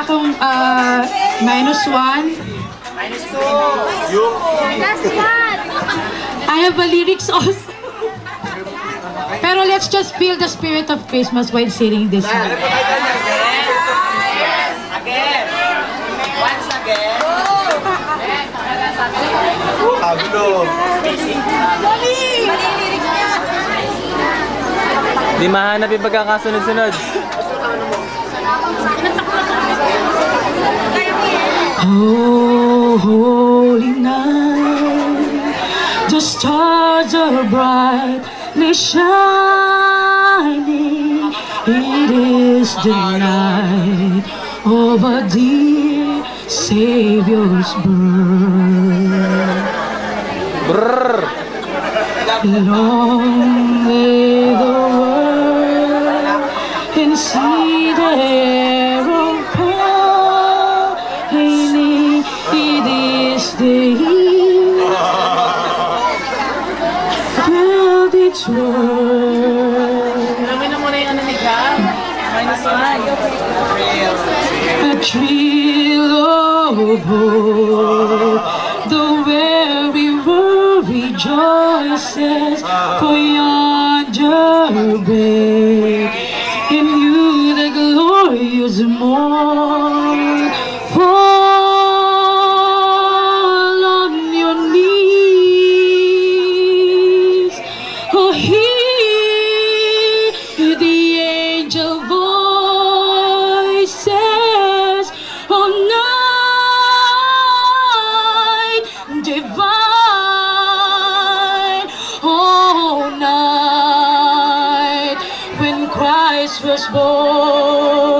wala akong -1. You. Last one! I have a lyrics also. Pero let's just feel the spirit of Christmas while singing this song. Again. Once again. Pablo. Di mahanap yung pagkakasunod-sunod. Oh, holy night, the stars are brightly shining. It is the night of a dear Savior's birth. Brrr. Long live the world and see the arrow painting. It is the year filled its world. A thrill of hope, the very world rejoices, for yonder break in you the glorious morn. Fall on your knees, oh hear the angel voices, oh night divine, oh night when Christ was born.